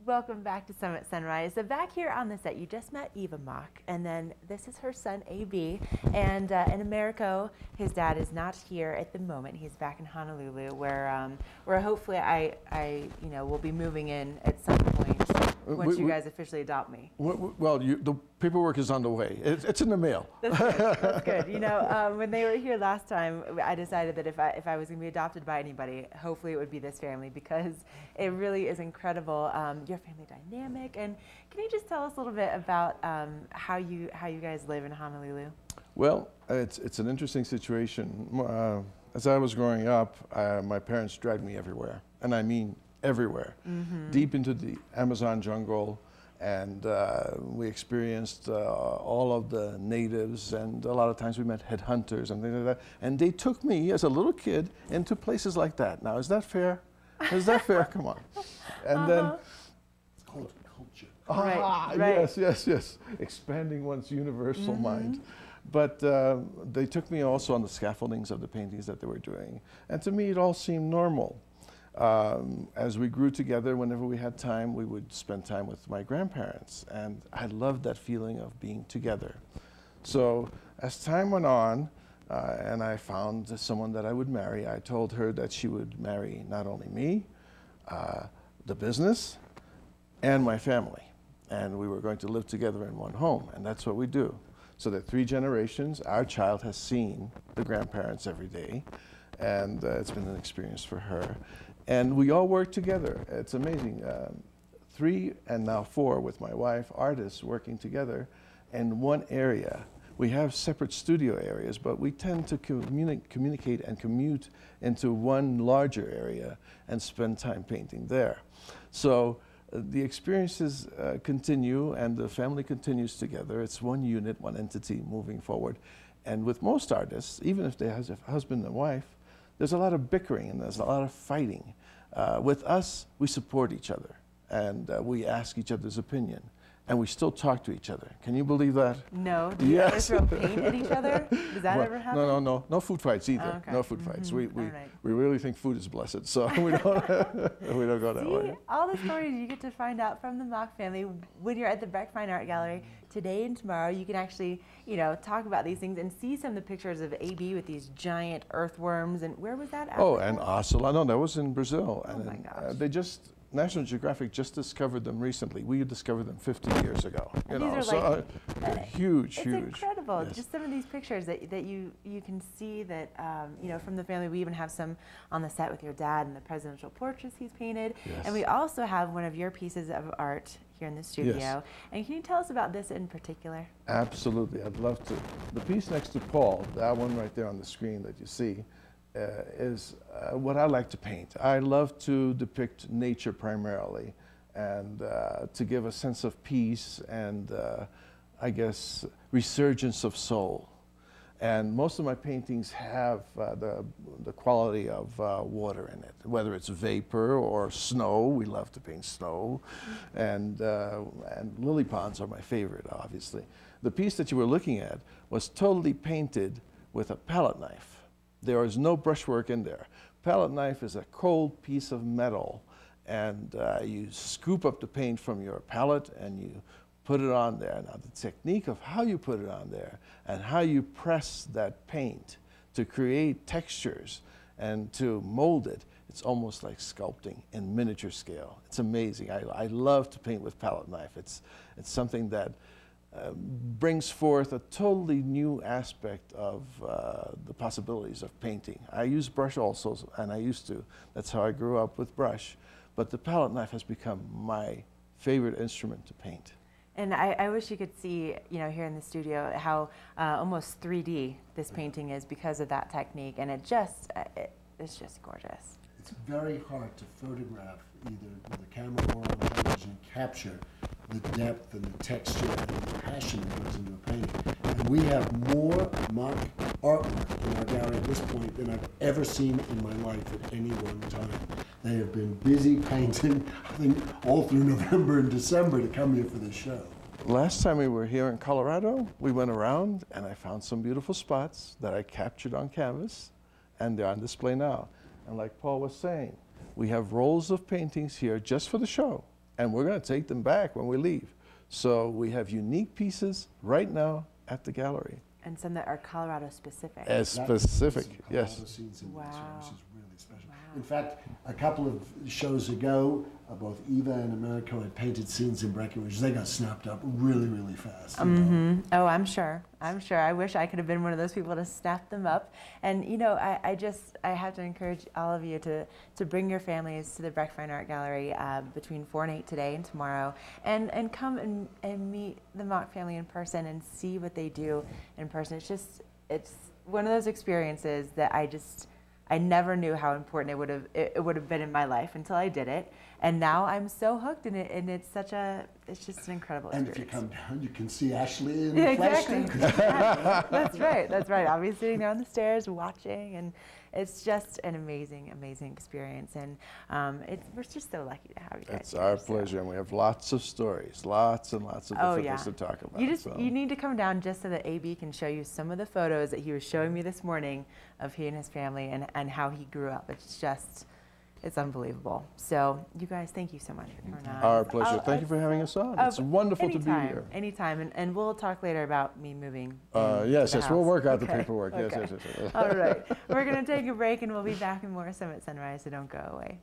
Welcome back to Summit Sunrise. So back here on the set, you just met Eva Makk, and then this is her son, AB. And in America, his dad is not here at the moment. He's back in Honolulu, where hopefully I will be moving in at some point once you guys officially adopt me. Well, the paperwork is on the way. It's in the mail. That's good. That's good. You know, when they were here last time, I decided that if I was going to be adopted by anybody, hopefully it would be this family, because it really is incredible. Your family dynamic, and can you just tell us a little bit about how you guys live in Honolulu? Well, it's an interesting situation. As I was growing up, my parents dragged me everywhere, and I mean everywhere, deep into the Amazon jungle, and we experienced all of the natives, and a lot of times we met headhunters and things like that. And they took me as a little kid into places like that. Now, is that fair? Is that fair? Come on. And then it's called culture. Right. Yes. Expanding one's universal mind. But they took me also on the scaffoldings of the paintings that they were doing. And to me, it all seemed normal. As we grew together, whenever we had time, we would spend time with my grandparents. And I loved that feeling of being together. So as time went on, and I found someone that I would marry, I told her that she would marry not only me, the business, and my family. And we were going to live together in one home, and that's what we do. So that 3 generations, our child has seen the grandparents every day, and it's been an experience for her. And we all work together. It's amazing. 3 and now 4 with my wife, artists working together in one area. We have separate studio areas, but we tend to communicate and commute into one larger area and spend time painting there. So the experiences continue, and the family continues together. It's one unit, one entity moving forward. And with most artists, even if they have a husband and wife, there's a lot of bickering and there's a lot of fighting. With us, we support each other, and we ask each other's opinion. And we still talk to each other. Can you believe that? No. Do you ever throw paint at each other? Does that ever happen? No. No food fights either. Oh, okay. No food fights. We right. really think food is blessed, so we don't go that way. All the stories you get to find out from the Makk family when you're at the Breck Fine Art Gallery today and tomorrow. You can actually, talk about these things and see some of the pictures of AB with these giant earthworms. And where was that? Oh, and Osceola. No, that was in Brazil. Oh, and my gosh. National Geographic just discovered them recently. We discovered them 50 years ago. These are they're huge, it's huge. incredible. Yes. Just some of these pictures that you can see that from the family. We even have some on the set with your dad and the presidential portraits he's painted. Yes. And we also have one of your pieces of art here in the studio. Yes. And can you tell us about this in particular? Absolutely, I'd love to. The piece next to Paul, that one right there on the screen that you see, is what I like to paint. I love to depict nature primarily, and to give a sense of peace and I guess resurgence of soul. And most of my paintings have the quality of water in it, whether it's vapor or snow. We love to paint snow, and lily ponds are my favorite, obviously. The piece that you were looking at was totally painted with a palette knife. There is no brushwork in there. Palette knife is a cold piece of metal, and you scoop up the paint from your palette and you put it on there. Now, the technique of how you put it on there and how you press that paint to create textures and to mold it, it's almost like sculpting in miniature scale. It's amazing. I love to paint with palette knife. It's something that brings forth a totally new aspect of the possibilities of painting. I use brush also, and I used to. That's how I grew up with brush. But the palette knife has become my favorite instrument to paint. And I wish you could see, here in the studio, how almost 3D this painting is because of that technique, and it's just gorgeous. It's very hard to photograph either with a camera or on television, capture the depth and the texture and the passion that goes into a painting. And we have more Makk artwork in our gallery at this point than I've ever seen in my life at any one time. They have been busy painting, I think, all through November and December to come here for this show. Last time we were here in Colorado, we went around and I found some beautiful spots that I captured on canvas, and they're on display now. And like Paul was saying, we have rolls of paintings here just for the show, and we're going to take them back when we leave. So we have unique pieces right now at the gallery. And some that are Colorado specific. As specific, yes. Scenes in Wow. which is really special. Wow. In fact, a couple of shows ago, both Eva and Americo had painted scenes in Breckenridge. They got snapped up really, really fast. You know? Oh, I'm sure. I'm sure. I wish I could have been one of those people to snap them up. And you know, I have to encourage all of you to bring your families to the Breck Fine Art Gallery between 4 and 8 today and tomorrow, and come and meet the Makk family in person and see what they do in person. It's one of those experiences that I never knew how important it would have been in my life until I did it, and now I'm so hooked in it, and it's just an incredible And experience. if you come down, you can see Ashley in Yeah, the flesh exactly. too. That's right. That's right. I'll be sitting there on the stairs watching, and it's just an amazing, amazing experience. And we're just so lucky to have you guys. It's here, our so. pleasure, and we have lots of stories, lots and lots of different yeah. things to talk about. You need to come down just so that AB can show you some of the photos that he was showing me this morning of he and his family and how he grew up. It's unbelievable. So you guys, thank you so much for coming on. Our pleasure. Thank you for having us on. It's wonderful to be here. Anytime, and we'll talk later about me moving. Yes, we'll work out the Okay. paperwork. Okay. Yes. All right. We're going to take a break, and we'll be back in more Summit Sunrise, so don't go away.